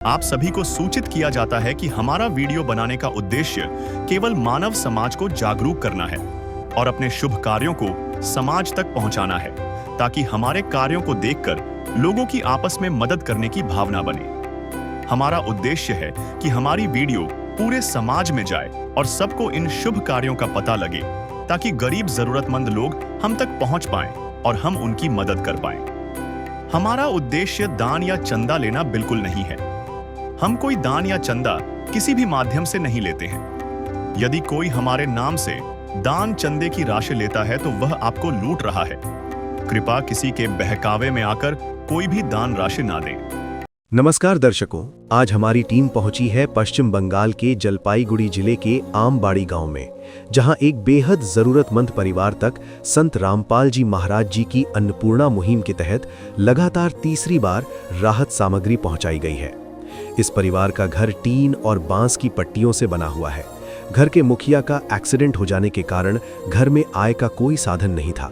आप सभी को सूचित किया जाता है कि हमारा वीडियो बनाने का उद्देश्य केवल मानव समाज को जागरूक करना है और अपने शुभ कार्यों को समाज तक पहुंचाना है, ताकि हमारे कार्यों को देखकर लोगों की आपस में मदद करने की भावना बने। हमारा उद्देश्य है कि हमारी वीडियो पूरे समाज में जाए और सबको इन शुभ कार्यों का पता लगे, ताकि गरीब जरूरतमंद लोग हम तक पहुंच पाएं और हम उनकी मदद कर पाएं। हमारा उद्देश्य दान या चंदा लेना बिल्कुल नहीं है। हम कोई दान या चंदा किसी भी माध्यम से नहीं लेते हैं। यदि कोई हमारे नाम से दान चंदे की राशि लेता है तो वह आपको लूट रहा है। कृपया किसी के बहकावे में आकर कोई भी दान राशि ना दें। नमस्कार दर्शकों, आज हमारी टीम पहुंची है पश्चिम बंगाल के जलपाईगुड़ी जिले के आमबाड़ी गांव में, जहां एक बेहद जरूरतमंद परिवार तक संत रामपाल जी महाराज जी की अन्नपूर्णा मुहिम के तहत लगातार तीसरी बार राहत सामग्री पहुंचाई गई है। इस परिवार का घर टीन और बांस की पट्टियों से बना हुआ है। घर के मुखिया का एक्सीडेंट हो जाने के कारण घर में आय का कोई साधन नहीं था।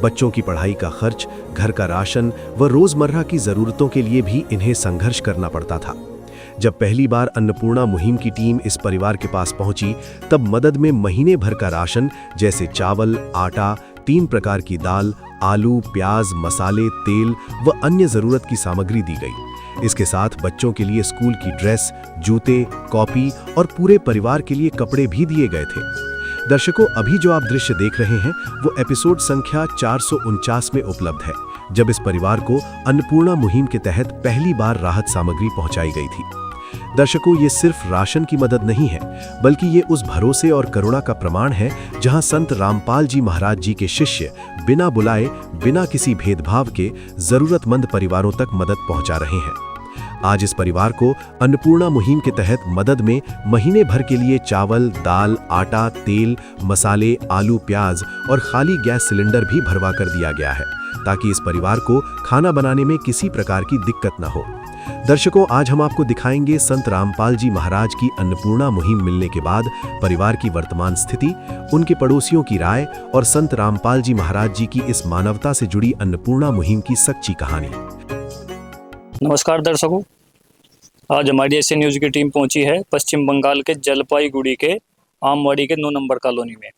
बच्चों की पढ़ाई का खर्च, घर का राशन व रोजमर्रा की जरूरतों के लिए भी इन्हें संघर्ष करना पड़ता था। जब पहली बार अन्नपूर्णा मुहिम की टीम इस परिवार के पास पहुंची, तब मदद में महीने भर का राशन जैसे चावल, आटा, 3 प्रकार की दाल, आलू, प्याज, मसाले, तेल व अन्य जरूरत की सामग्री दी गई। इसके साथ बच्चों के लिए स्कूल की ड्रेस, जूते, कॉपी और पूरे परिवार के लिए कपड़े भी दिए गए थे। दर्शकों, अभी जो आप दृश्य देख रहे हैं वो एपिसोड संख्या 449 में उपलब्ध है, जब इस परिवार को अन्नपूर्णा मुहिम के तहत पहली बार राहत सामग्री पहुंचाई गई थी। दर्शकों, ये सिर्फ राशन की मदद नहीं है, बल्कि ये उस भरोसे और करुणा का प्रमाण है जहां संत रामपाल जी महाराज जी के शिष्य बिना बुलाए, बिना किसी भेदभाव के जरूरतमंद परिवारों तक मदद पहुंचा रहे हैं। आज इस परिवार को अन्नपूर्णा मुहिम के तहत मदद में महीने भर के लिए चावल, दाल, आटा, तेल, मसाले, आलू, प्याज और खाली गैस सिलेंडर भी भरवा कर दिया गया है, ताकि इस परिवार को खाना बनाने में किसी प्रकार की दिक्कत न हो। दर्शकों, आज हम आपको दिखाएंगे संत रामपाल जी महाराज की अन्नपूर्णा मुहिम मिलने के बाद परिवार की वर्तमान स्थिति, उनके पड़ोसियों की राय और संत रामपाल जी महाराज जी की इस मानवता से जुड़ी अन्नपूर्णा मुहिम की सच्ची कहानी। नमस्कार दर्शकों, आज हमारी एशियन न्यूज़ की टीम पहुंची है पश्चिम बंगाल के जलपाईगुड़ी के आमबाड़ी के 9 नंबर कॉलोनी में।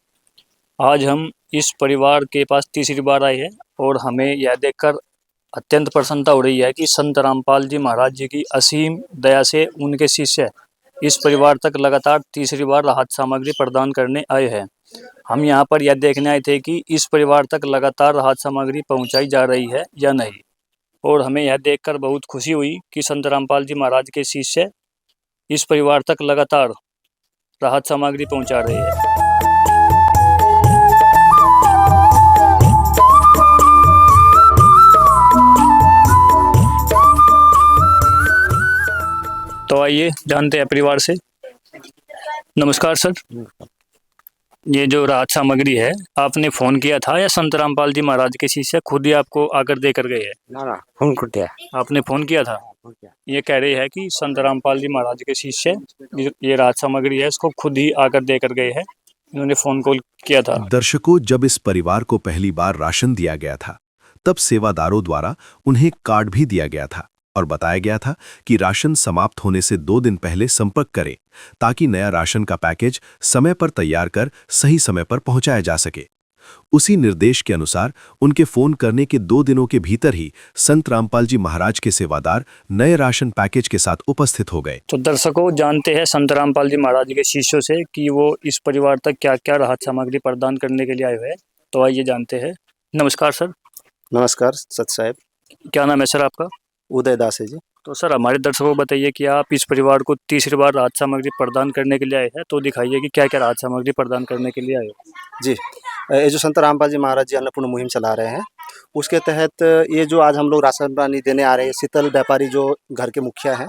आज हम इस परिवार के पास तीसरी बार आए हैं और हमें यह देखकर अत्यंत प्रसन्नता हो रही है कि संत रामपाल जी महाराज जी की असीम दया से उनके शिष्य इस परिवार तक लगातार तीसरी बार राहत सामग्री प्रदान करने आए हैं। हम यहाँ पर यह देखने आए थे कि इस परिवार तक लगातार राहत सामग्री पहुँचाई जा रही है या नहीं, और हमें यह देखकर बहुत खुशी हुई कि संत रामपाल जी महाराज के शिष्य इस परिवार तक लगातार राहत सामग्री पहुँचा रहे हैं। तो आइए जानते हैं परिवार से। नमस्कार सर, ये जो राहत सामग्री है आपने फोन किया था या संत रामपाल जी महाराज के शिष्य खुद ही आपको आकर देकर गए हैं? ना फोन करते हैं। आपने फोन किया था? ये कह रहे हैं कि संत रामपाल जी महाराज के शिष्य ये राहत सामग्री है इसको खुद ही आकर देकर गए हैं, इन्होंने फोन कॉल किया था। दर्शकों, जब इस परिवार को पहली बार राशन दिया गया था, तब सेवादारों द्वारा उन्हें कार्ड भी दिया गया था और बताया गया था कि राशन समाप्त होने से 2 दिन पहले संपर्क करें, ताकि नया राशन का पैकेज समय पर तैयार कर सही समय पर पहुंचाया जा सके। उसी निर्देश के अनुसार उनके फोन करने के 2 दिनों के भीतर ही संत रामपाल जी महाराज के सेवादार नए राशन पैकेज के साथ उपस्थित हो गए। तो दर्शकों, जानते हैं संत रामपाल जी महाराज के शिष्यों से कि वो इस परिवार तक क्या क्या राहत सामग्री प्रदान करने के लिए आए हुए हैं। तो आइए जानते हैं। नमस्कार सर। नमस्कार सत साहब। क्या नाम है सर आपका? उदय दास है जी। तो सर, हमारे दर्शकों को बताइए कि आप इस परिवार को तीसरी बार राहत सामग्री प्रदान करने के लिए आए हैं, तो दिखाइए कि क्या क्या राहत सामग्री प्रदान करने के लिए आए हो। जी, ये जो संत रामपाल जी महाराज जी अन्नपूर्णा मुहिम चला रहे हैं, उसके तहत ये जो आज हम लोग राशन पानी देने आ रहे हैं, शीतल व्यापारी जो घर के मुखिया हैं,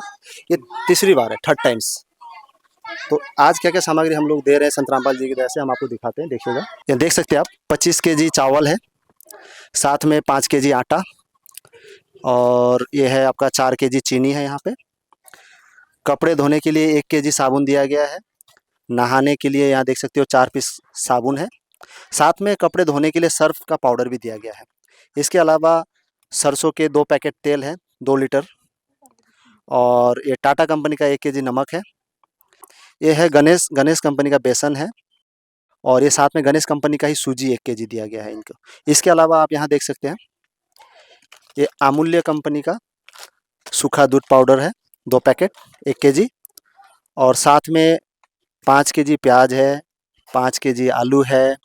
ये तीसरी बार है, 3rd टाइम्स। तो आज क्या क्या सामग्री हम लोग दे रहे हैं संत रामपाल जी की दया से, हम आपको दिखाते हैं। देखिएगा, ये देख सकते हैं आप, 25 केजी चावल है, साथ में 5 केजी आटा, और ये है आपका 4 केजी चीनी है। यहाँ पे कपड़े धोने के लिए 1 केजी साबुन दिया गया है। नहाने के लिए यहाँ देख सकते हो 4 पीस साबुन है। साथ में कपड़े धोने के लिए सर्फ का पाउडर भी दिया गया है। इसके अलावा सरसों के 2 पैकेट तेल है, 2 लीटर, और ये टाटा कंपनी का 1 केजी नमक है। ये है गणेश गणेश कंपनी का बेसन है, और ये साथ में गणेश कंपनी का ही सूजी 1 केजी दिया गया है इनको। इसके अलावा आप यहाँ देख सकते हैं, ये अमूल्य कंपनी का सूखा दूध पाउडर है 2 पैकेट 1 केजी, और साथ में 5 केजी प्याज है, 5 केजी आलू है,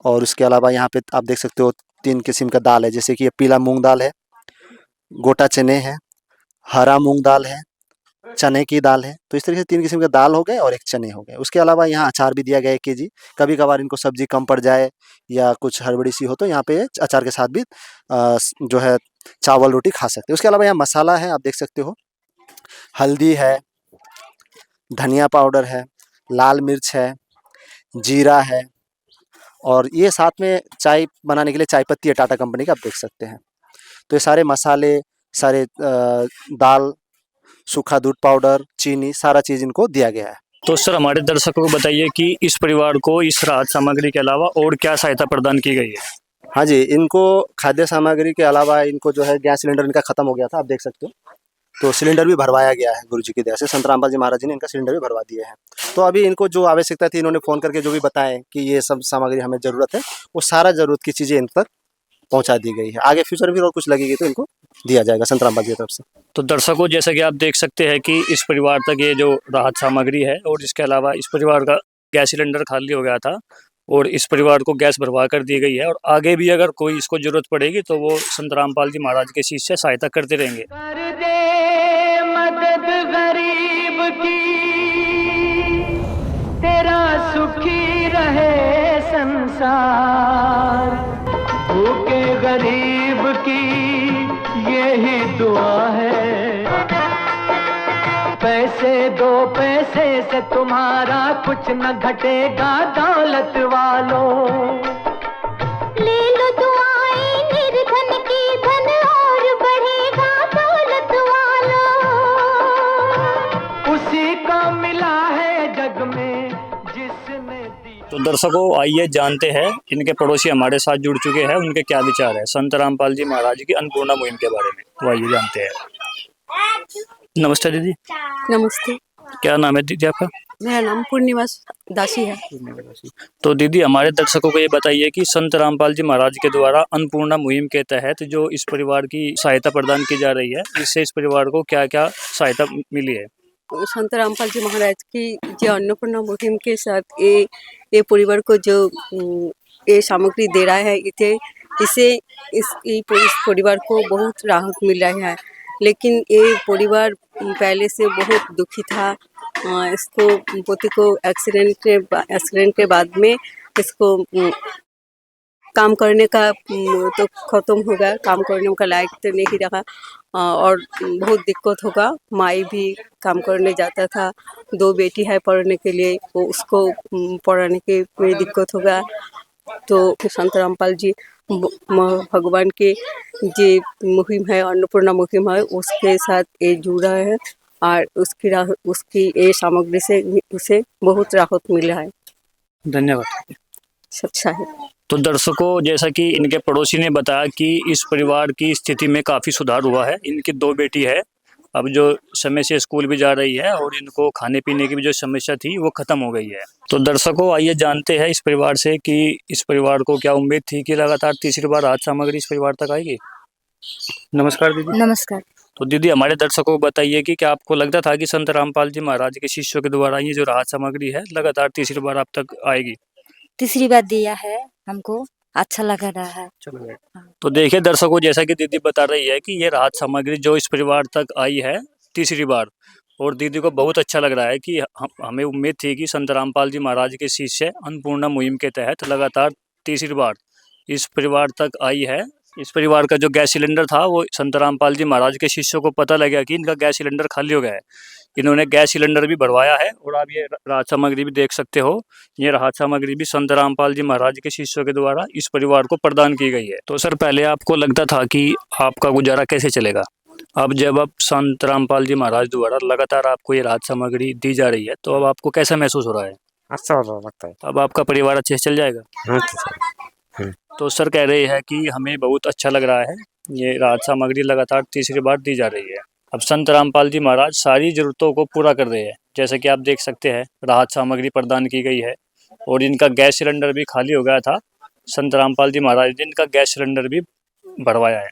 और उसके अलावा यहाँ पे आप देख सकते हो 3 किस्म का दाल है, जैसे कि ये पीला मूंग दाल है, गोटा चने हैं, हरा मूंग दाल है, चने की दाल है। तो इस तरीके से 3 किस्म के दाल हो गए और 1 चने हो गए। उसके अलावा यहाँ अचार भी दिया गया है 1 केजी। कभी कभार इनको सब्जी कम पड़ जाए या कुछ हड़बड़ी सी हो तो यहाँ पे अचार के साथ भी जो है चावल रोटी खा सकते हैं। उसके अलावा यहाँ मसाला है, आप देख सकते हो, हल्दी है, धनिया पाउडर है, लाल मिर्च है, जीरा है, और ये साथ में चाय बनाने के लिए चाय पत्ती है टाटा कंपनी का, आप देख सकते हैं। तो ये सारे मसाले, सारे दाल, सूखा दूध पाउडर, चीनी, सारा चीज़ इनको दिया गया है। तो सर हमारे दर्शकों को बताइए कि इस परिवार को इस राहत सामग्री के अलावा और क्या सहायता प्रदान की गई है। हाँ जी, इनको खाद्य सामग्री के अलावा इनको जो है गैस सिलेंडर इनका ख़त्म हो गया था, आप देख सकते हो, तो सिलेंडर भी भरवाया गया है गुरु जी की दया से। संत रामपाल जी महाराज जी ने इनका सिलेंडर भी भरवा दिए हैं। तो अभी इनको जो आवश्यकता थी, इन्होंने फ़ोन करके जो भी बताएं कि ये सब सामग्री हमें ज़रूरत है, वो सारा ज़रूरत की चीज़ें इन तक पहुंचा दी गई है। आगे फ्यूचर में और कुछ लगेगी तो इनको दिया जाएगा संत रामपाल जी की तरफ से। तो दर्शकों, जैसा कि आप देख सकते हैं कि इस परिवार तक ये जो राहत सामग्री है, और इसके अलावा इस परिवार का गैस सिलेंडर खाली हो गया था और इस परिवार को गैस भरवा कर दी गई है, और आगे भी अगर कोई इसको जरूरत पड़ेगी तो वो संत रामपाल जी महाराज के शीश से सहायता करते रहेंगे। कर दे मदद गरीब की, तेरा सुखी रहे संसार। भूखे गरीब की यही दुआ है, पैसे दो पैसे से तुम्हारा कुछ न घटेगा दौलत वालों। ले लो दुआएं निर्धन की, धन और बढ़ेगा दौलत वालों। उसी को मिला है जग में जिसने दी। तो दर्शकों, आइए जानते हैं इनके पड़ोसी हमारे साथ जुड़ चुके हैं, उनके क्या विचार है संत रामपाल जी महाराज की अन्नपूर्णा मुहिम के बारे में। तो आइए जानते हैं। नमस्ते दीदी। नमस्ते, क्या नाम है दीदी आपका? मेरा नाम पूर्णिमा दासी है। तो दीदी, हमारे दर्शकों को ये बताइए कि संत रामपाल जी महाराज के द्वारा अन्नपूर्णा मुहिम के तहत जो इस परिवार की सहायता प्रदान की जा रही है, इससे इस परिवार को क्या क्या सहायता मिली है? संत रामपाल जी महाराज की जो अन्नपूर्णा मुहिम के साथ ये परिवार को जो ये सामग्री दे रहा है, इससे इस परिवार को बहुत राहत मिल रहा है। लेकिन ये परिवार पहले से बहुत दुखी था। इसको पोती को एक्सीडेंट के बाद में इसको काम करने का तो ख़त्म हो गया, काम करने का लायक तो नहीं रहा, और बहुत दिक्कत होगा। माई भी काम करने जाता था, 2 बेटी है पढ़ने के लिए, वो उसको पढ़ाने के में दिक्कत होगा। तो संत रामपाल जी भगवान के जो मुहिम है, अन्नपूर्णा मुहिम है, उसके साथ ये जुड़ा है, और उसकी ये सामग्री से उसे बहुत राहत मिला है। धन्यवाद। अच्छा है। तो दर्शकों, जैसा कि इनके पड़ोसी ने बताया कि इस परिवार की स्थिति में काफ़ी सुधार हुआ है। इनकी 2 बेटी है, अब जो समय से स्कूल भी जा रही है, और इनको खाने पीने की भी जो समस्या थी वो ख़त्म हो गई है। तो दर्शकों, आइए जानते हैं इस परिवार से कि इस परिवार को क्या उम्मीद थी कि लगातार तीसरी बार राहत सामग्री इस परिवार तक आएगी। नमस्कार दीदी। नमस्कार। तो दीदी, हमारे दर्शकों को बताइए कि क्या आपको लगता था कि संत रामपाल जी महाराज के शिष्यों के द्वारा ये जो राहत सामग्री है लगातार तीसरी बार आप तक आएगी? तीसरी बार दिया है, हमको अच्छा लग रहा है। तो देखिए दर्शकों, जैसा कि दीदी बता रही है कि ये राहत सामग्री जो इस परिवार तक आई है तीसरी बार, और दीदी को बहुत अच्छा लग रहा है कि हमें उम्मीद थी कि संत रामपाल जी महाराज के शिष्य अन्नपूर्णा मुहिम के तहत लगातार तीसरी बार इस परिवार तक आई है। इस परिवार का जो गैस सिलेंडर था, वो संत रामपाल जी महाराज के शिष्यों को पता लगा कि इनका गैस सिलेंडर खाली हो गया है। इन्होंने गैस सिलेंडर भी भरवाया है, और आप ये राहत सामग्री भी देख सकते हो। ये राहत सामग्री भी संत रामपाल जी महाराज के शिष्यों के द्वारा इस परिवार को प्रदान की गई है। तो सर, पहले आपको लगता था कि आपका गुजारा कैसे चलेगा? अब जब आप संत रामपाल जी महाराज द्वारा लगातार आपको ये राहत सामग्री दी जा रही है, तो अब आपको कैसा महसूस हो रहा है? अच्छा हो रहा लगता है। अब आपका परिवार अच्छे से चल जाएगा? हाँ। तो सर कह रहे हैं कि हमें बहुत अच्छा लग रहा है, ये राहत सामग्री लगातार तीसरी बार दी जा रही है। अब संत रामपाल जी महाराज सारी ज़रूरतों को पूरा कर रहे हैं। जैसे कि आप देख सकते हैं राहत सामग्री प्रदान की गई है और इनका गैस सिलेंडर भी खाली हो गया था। संत रामपाल जी महाराज ने इनका गैस सिलेंडर भी भरवाया है।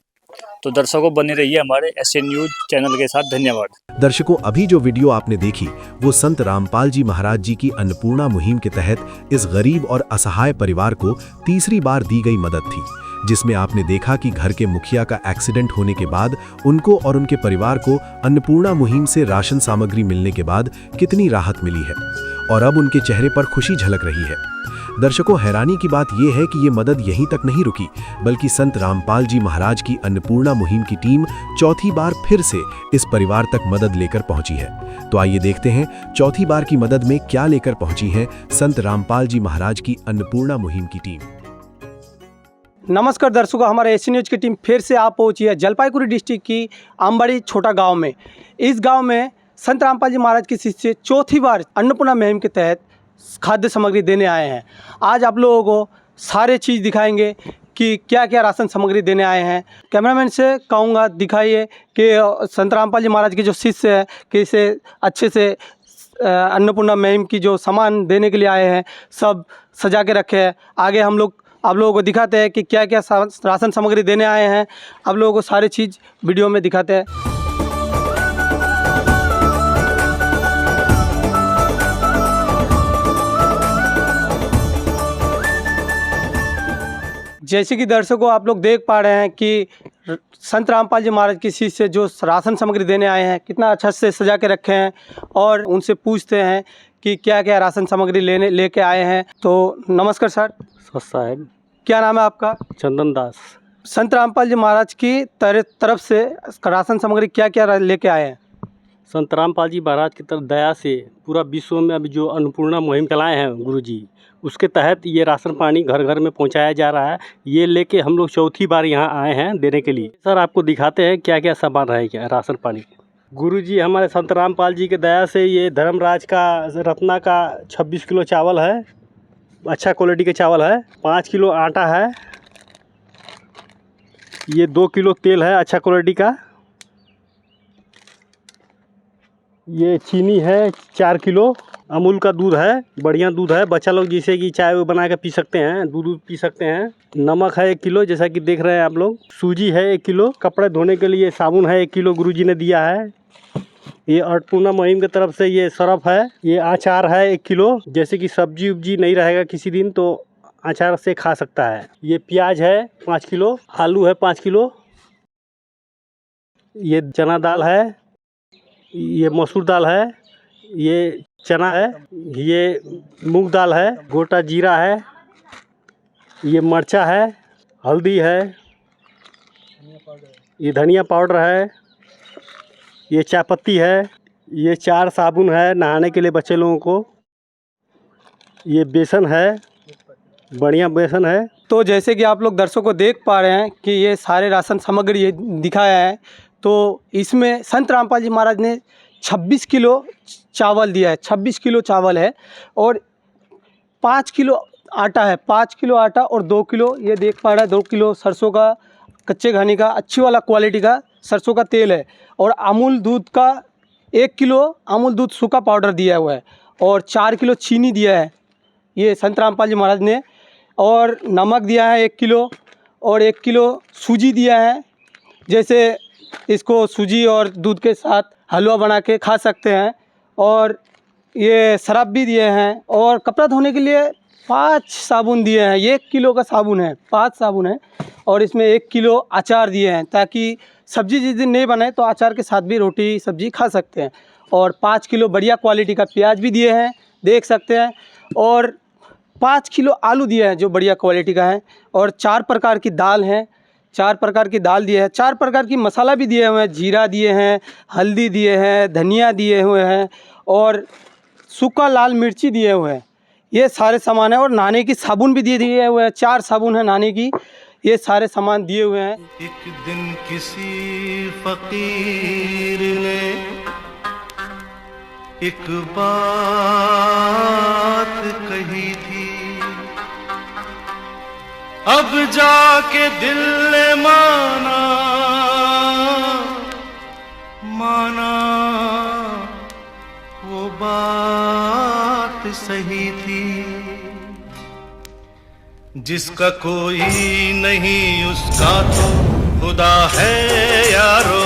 तो दर्शकों बने रहिए हमारे एसएन न्यूज चैनल के साथ। धन्यवाद। दर्शकों, अभी जो वीडियो आपने देखी वो संत रामपाल जी महाराज जी की अन्नपूर्णा मुहिम के तहत इस गरीब और असहाय परिवार को तीसरी बार दी गई मदद थी, जिसमें आपने देखा कि घर के मुखिया का एक्सीडेंट होने के बाद उनको और उनके परिवार को अन्नपूर्णा मुहिम से राशन सामग्री मिलने के बाद कितनी राहत मिली है और अब उनके चेहरे पर खुशी झलक रही है। दर्शकों, हैरानी की बात यह है कि ये मदद यहीं तक नहीं रुकी, बल्कि संत रामपाल जी महाराज की अन्नपूर्णा मुहिम की टीम चौथी बार फिर से इस परिवार तक मदद लेकर पहुंची है। तो आइए देखते हैं चौथी बार की मदद में क्या लेकर पहुंची है संत रामपाल जी महाराज की अन्नपूर्णा मुहिम की टीम। नमस्कार दर्शकों, हमारे एसएन न्यूज की टीम फिर से आप पहुंची है जलपाईगुड़ी डिस्ट्रिक्ट की आमबाड़ी छोटा गांव में। इस गांव में संत रामपाल जी महाराज के शिष्य चौथी बार अन्नपूर्णा मुहिम के तहत खाद्य सामग्री देने आए हैं। आज आप लोगों को सारे चीज़ दिखाएंगे कि क्या क्या राशन सामग्री देने आए हैं। कैमरामैन से कहूँगा दिखाइए कि संत रामपाल जी महाराज के जो शिष्य हैं कि इसे अच्छे से अन्नपूर्णा मुहिम की जो सामान देने के लिए आए हैं सब सजा के रखे हैं। आगे हम लोग आप लोगों को दिखाते हैं कि क्या क्या राशन सामग्री देने आए हैं। आप लोगों को सारी चीज़ वीडियो में दिखाते हैं। जैसे कि दर्शकों आप लोग देख पा रहे हैं कि संत रामपाल जी महाराज की शिष्य जो राशन सामग्री देने आए हैं कितना अच्छा से सजा के रखे हैं और उनसे पूछते हैं कि क्या क्या राशन सामग्री लेके आए हैं। तो नमस्कार सर। साहब, क्या नाम है आपका? चंदन दास। संत रामपाल जी महाराज की तरफ से राशन सामग्री क्या क्या लेके आए हैं? संत रामपाल जी महाराज की तरफ दया से पूरा विश्व में अभी जो अन्नपूर्णा मुहिम चलाए हैं गुरुजी, उसके तहत ये राशन पानी घर घर में पहुंचाया जा रहा है। ये लेके हम लोग चौथी बार यहाँ आए हैं देने के लिए। सर आपको दिखाते हैं क्या क्या सामान है क्या राशन पानी। गुरुजी हमारे संत रामपाल जी के दया से ये धर्मराज का रत्ना का 26 किलो चावल है, अच्छा क्वालिटी के चावल है। 5 किलो आटा है, ये 2 किलो तेल है अच्छा क्वालिटी का, ये चीनी है 4 किलो, अमूल का दूध है, बढ़िया दूध है, बच्चा लोग जैसे कि चाय वो बना के पी सकते हैं, दूध पी सकते हैं। नमक है 1 किलो जैसा कि देख रहे हैं आप लोग, सूजी है 1 किलो, कपड़े धोने के लिए साबुन है 1 किलो गुरुजी ने दिया है। ये अन्नपूर्णा मुहिम की तरफ से ये सरफ है, ये अचार है 1 किलो, जैसे कि सब्जी उब्जी नहीं रहेगा किसी दिन तो अचार से खा सकता है। ये प्याज है 5 किलो, आलू है 5 किलो, ये चना दाल है, ये मसूर दाल है, ये चना है, ये मूंग दाल है, गोटा जीरा है, ये मिर्चा है, हल्दी है, ये धनिया पाउडर है, ये चाय पत्ती है, ये 4 साबुन है नहाने के लिए बच्चे लोगों को, ये बेसन है, बढ़िया बेसन है। तो जैसे कि आप लोग दर्शकों देख पा रहे हैं कि ये सारे राशन सामग्री ये दिखाया है। तो इसमें संत रामपाल जी महाराज ने 26 किलो चावल दिया है, 26 किलो चावल है और 5 किलो आटा है, 5 किलो आटा और 2 किलो ये देख पा रहा है 2 किलो सरसों का कच्चे घानी का अच्छी वाला क्वालिटी का सरसों का तेल है और अमूल दूध का 1 किलो अमूल दूध सूखा पाउडर दिया हुआ है और 4 किलो चीनी दिया है ये संत रामपाल जी महाराज ने, और नमक दिया है 1 किलो और 1 किलो सूजी दिया है। जैसे इसको सूजी और दूध के साथ हलवा बना के खा सकते हैं। और ये शराब भी दिए हैं और कपड़ा धोने के लिए 5 साबुन दिए हैं, 1 किलो का साबुन है, 5 साबुन है और इसमें 1 किलो अचार दिए हैं ताकि सब्जी जिस दिन नहीं बने तो अचार के साथ भी रोटी सब्जी खा सकते हैं। और 5 किलो बढ़िया क्वालिटी का प्याज भी दिए हैं देख सकते हैं और 5 किलो आलू दिए हैं जो बढ़िया क्वालिटी का है और 4 प्रकार की दाल हैं, 4 प्रकार की दाल दिए हैं, 4 प्रकार की मसाला भी दिए हुए हैं, जीरा दिए हैं, हल्दी दिए हैं, धनिया दिए हुए हैं और सूखा लाल मिर्ची दिए हुए हैं। ये सारे सामान है और नहाने की साबुन भी दिए हुए हैं, 4 साबुन है नहाने की, ये सारे सामान दिए हुए हैं। एक दिन किसी फकीर ने एक बात कही थी, अब जाके दिल ने माना, माना वो बात सही थी, जिसका कोई नहीं उसका तो खुदा है यारो,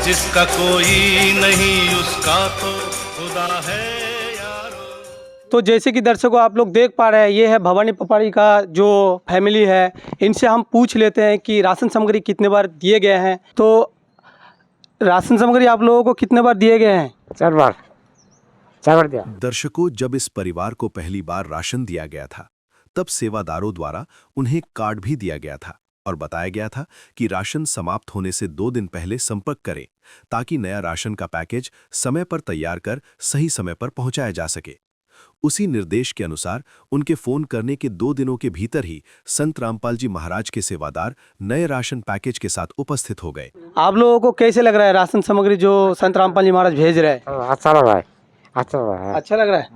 जिसका कोई नहीं उसका तो खुदा है यारो। तो जैसे कि दर्शकों आप लोग देख पा रहे हैं, ये है भवानी पपाड़ी का जो फैमिली है। इनसे हम पूछ लेते हैं कि राशन सामग्री कितने बार दिए गए हैं। तो राशन सामग्री आप लोगों को कितने बार दिए गए हैं? 4 बार दिया। दर्शकों, जब इस परिवार को पहली बार राशन दिया गया था तब सेवादारों द्वारा उन्हें कार्ड भी दिया गया था और बताया गया था कि राशन समाप्त होने से 2 दिन पहले संपर्क करें ताकि नया राशन का पैकेज समय पर तैयार कर सही समय पर पहुंचाया जा सके। उसी निर्देश के अनुसार उनके फोन करने के 2 दिनों के भीतर ही संत रामपाल जी महाराज के सेवादार नए राशन पैकेज के साथ उपस्थित हो गए। आप लोगों को कैसे लग रहा है राशन सामग्री जो संत रामपाल जी महाराज भेज रहे हैं? अच्छा लग रहा है, अच्छा लग रहा है। अच्छा लग रहा है।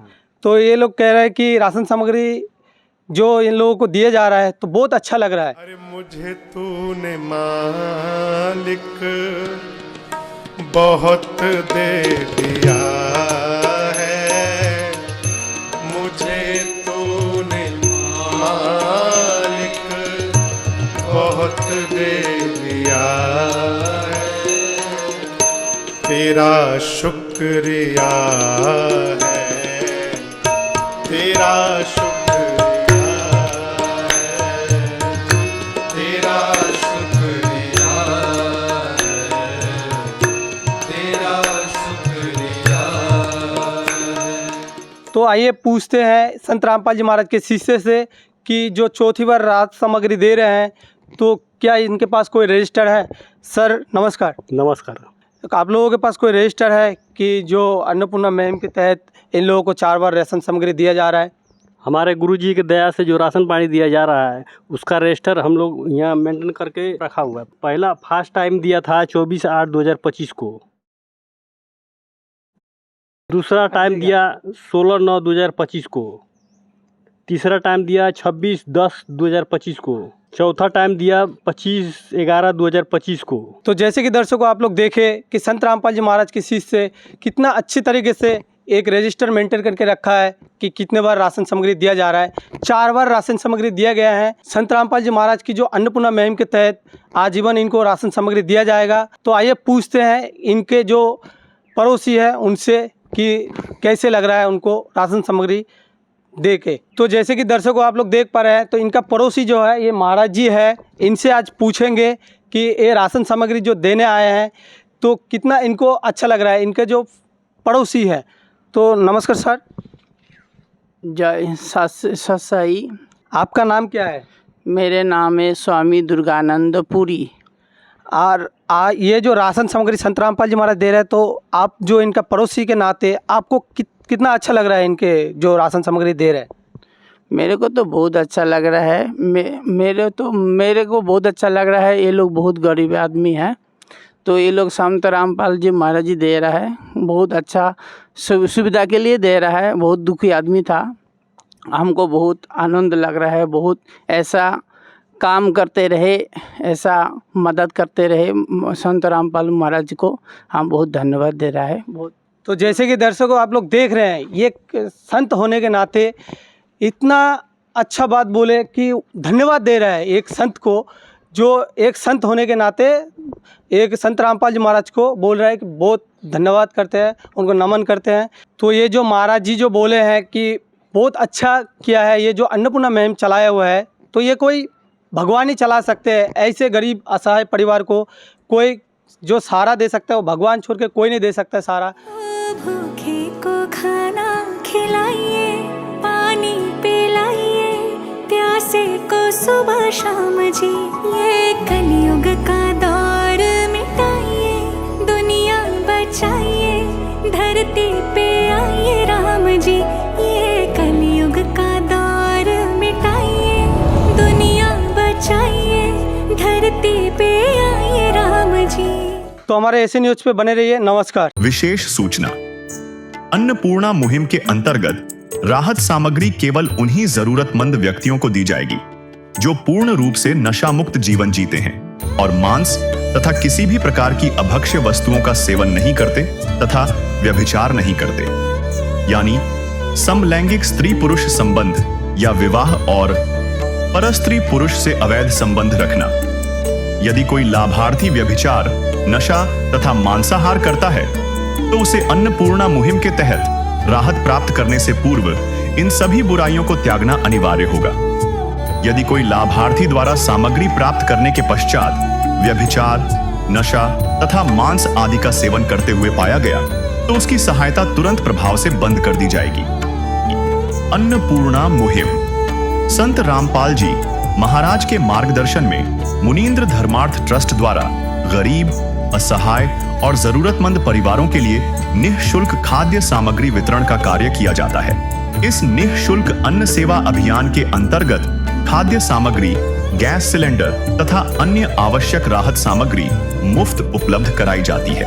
तो ये लोग कह रहे हैं कि राशन सामग्री जो इन लोगों को दिया जा रहा है तो बहुत अच्छा लग रहा है। अरे मुझे तूने मालिक बहुत दे दिया है, मुझे तूने मालिक बहुत दे दिया है, तेरा शुक्रिया है, तेरा शुक्रिया तो आइए पूछते हैं संत रामपाल जी महाराज के शिष्य से कि जो चौथी बार राशन सामग्री दे रहे हैं तो क्या इनके पास कोई रजिस्टर है? सर नमस्कार। नमस्कार। आप लोगों के पास कोई रजिस्टर है कि जो अन्नपूर्णा मुहिम के तहत इन लोगों को 4 बार राशन सामग्री दिया जा रहा है? हमारे गुरुजी की दया से जो राशन पानी दिया जा रहा है उसका रजिस्टर हम लोग यहाँ मेंटेन करके रखा हुआ है। पहला फर्स्ट टाइम दिया था 24/8/2025 को, दूसरा टाइम दिया 16/9/2025 को, तीसरा टाइम दिया 26/10/2025 को, चौथा टाइम दिया 25/11/2025 को। तो जैसे कि दर्शकों आप लोग देखें कि संत रामपाल जी महाराज के शिष्य कितना अच्छी तरीके से एक रजिस्टर मेंटेन करके रखा है कि कितने बार राशन सामग्री दिया जा रहा है। 4 बार राशन सामग्री दिया गया है। संत रामपाल जी महाराज की जो अन्नपूर्णा मुहिम के तहत आजीवन इनको राशन सामग्री दिया जाएगा। तो आइए पूछते हैं इनके जो पड़ोसी है उनसे कि कैसे लग रहा है उनको राशन सामग्री दे के। तो जैसे कि दर्शकों आप लोग देख पा रहे हैं तो इनका पड़ोसी जो है ये महाराज जी है। इनसे आज पूछेंगे कि ये राशन सामग्री जो देने आए हैं तो कितना इनको अच्छा लग रहा है। इनके जो पड़ोसी है। तो नमस्कार सर। जय ससाई। आपका नाम क्या है? मेरे नाम है स्वामी दुर्गानंद पुरी। और ये जो राशन सामग्री संत रामपाल जी महाराज दे रहे हैं तो आप जो इनका पड़ोसी के नाते आपको कितना अच्छा लग रहा है इनके जो राशन सामग्री दे रहे हैं? मेरे को तो बहुत अच्छा लग रहा है। मेरे को बहुत अच्छा लग रहा है। ये लोग बहुत गरीब आदमी हैं तो ये लोग संत रामपाल जी महाराज जी दे रहा है। बहुत अच्छा सुविधा के लिए दे रहा है। बहुत दुखी आदमी था, हमको बहुत आनंद लग रहा है। बहुत ऐसा काम करते रहे, ऐसा मदद करते रहे संत रामपाल महाराज को हम बहुत धन्यवाद दे रहा है। बहुत। तो जैसे कि दर्शकों आप लोग देख रहे हैं ये संत होने के नाते इतना अच्छा बात बोले कि धन्यवाद दे रहा है एक संत को, जो एक संत होने के नाते एक संत रामपाल जी महाराज को बोल रहा है कि बहुत धन्यवाद करते हैं, उनको नमन करते हैं। तो ये जो महाराज जी जो बोले हैं कि बहुत अच्छा किया है, ये जो अन्नपूर्णा मुहिम चलाया हुआ है तो ये कोई भगवान ही चला सकते हैं। ऐसे गरीब असहाय परिवार को कोई जो सहारा दे सकता है वो भगवान छोड़ के कोई नहीं दे सकता सहारा। भूखे को खाना खिलाइए, पानी पिलाइए, प्यासे को सुबह शाम जी, ये कलयुग का दौर मिटाइए, दुनिया बचाइए, धरती पे आइए राम जी, ये कलयुग का दौर मिटाइए, दुनिया बचाइए, धरती पे आइए राम जी। तो हमारे ऐसे न्यूज पे बने रहिए। नमस्कार। विशेष सूचना, अन्नपूर्णा मुहिम के अंतर्गत राहत सामग्री केवल उन्हीं जरूरतमंद व्यक्तियों को दी जाएगी जो पूर्ण रूप से नशा मुक्त जीवन जीते हैं। और मांस तथा किसी भी प्रकार की अभक्ष्य वस्तुओं का सेवन नहीं करते तथा व्यभिचार नहीं करते, यानी समलैंगिक स्त्री पुरुष संबंध या विवाह और परस्त्री पुरुष से अवैध संबंध रखना। यदि कोई लाभार्थी व्यभिचार, नशा तथा मांसाहार करता है तो उसे अन्नपूर्णा मुहिम के तहत राहत प्राप्त करने से पूर्व इन सभी बुराइयों को त्यागना अनिवार्य होगा। यदि कोई लाभार्थी द्वारा सामग्री प्राप्त करने के पश्चात व्यभिचार, नशा तथा मांस आदि का सेवन करते हुए पाया गया तो उसकी सहायता तुरंत प्रभाव से बंद कर दी जाएगी। अन्नपूर्णा मुहिम। संत रामपाल जी महाराज के मार्गदर्शन में मुनींद्र धर्मार्थ ट्रस्ट द्वारा गरीब, असहाय और जरूरतमंद परिवारों के लिए निःशुल्क खाद्य सामग्री वितरण का कार्य किया जाता है। इस निःशुल्क अन्न सेवा अभियान के अंतर्गत खाद्य सामग्री, गैस सिलेंडर तथा अन्य आवश्यक राहत सामग्री मुफ्त उपलब्ध कराई जाती है।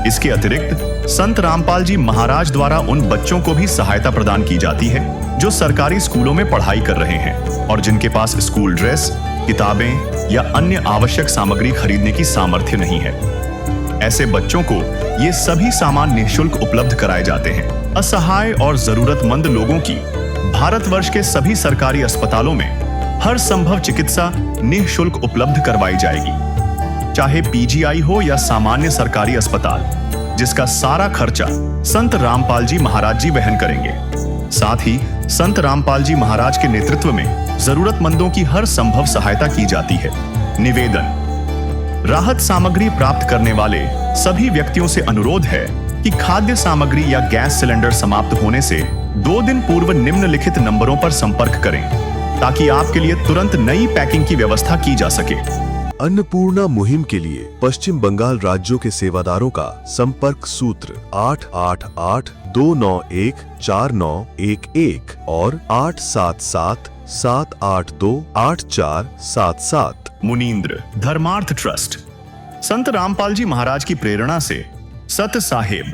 इसके अतिरिक्त संत रामपाल जी महाराज द्वारा उन बच्चों को भी सहायता प्रदान की जाती है जो सरकारी स्कूलों में पढ़ाई कर रहे हैं और जिनके पास स्कूल ड्रेस, किताबें या अन्य आवश्यक सामग्री खरीदने की सामर्थ्य नहीं है। ऐसे बच्चों को ये सभी सामान निःशुल्क उपलब्ध कराए जाते हैं। असहाय और जरूरतमंद लोगों की भारतवर्ष के सभी सरकारी अस्पतालों में हर संभव चिकित्सा निःशुल्क उपलब्ध करवाई जाएगी, चाहे पीजीआई हो या सामान्य सरकारी अस्पताल, जिसका सारा खर्चा संत रामपाल जी महाराज जी वहन करेंगे। साथ ही संत रामपाल जी महाराज के नेतृत्व में जरूरतमंदों की हर संभव सहायता की जाती है। निवेदन। राहत सामग्री प्राप्त करने वाले सभी व्यक्तियों से अनुरोध है कि खाद्य सामग्री या गैस सिलेंडर समाप्त होने से 2 दिन पूर्व निम्नलिखित नंबरों पर संपर्क करें ताकि आपके लिए तुरंत नई पैकिंग की व्यवस्था की जा सके। अन्नपूर्णा मुहिम के लिए पश्चिम बंगाल राज्यों के सेवादारों का संपर्क सूत्र 888-291-4911 और 877-782-8477। मुनींद्र धर्मार्थ ट्रस्ट। संत रामपाल जी महाराज की प्रेरणा से सत साहेब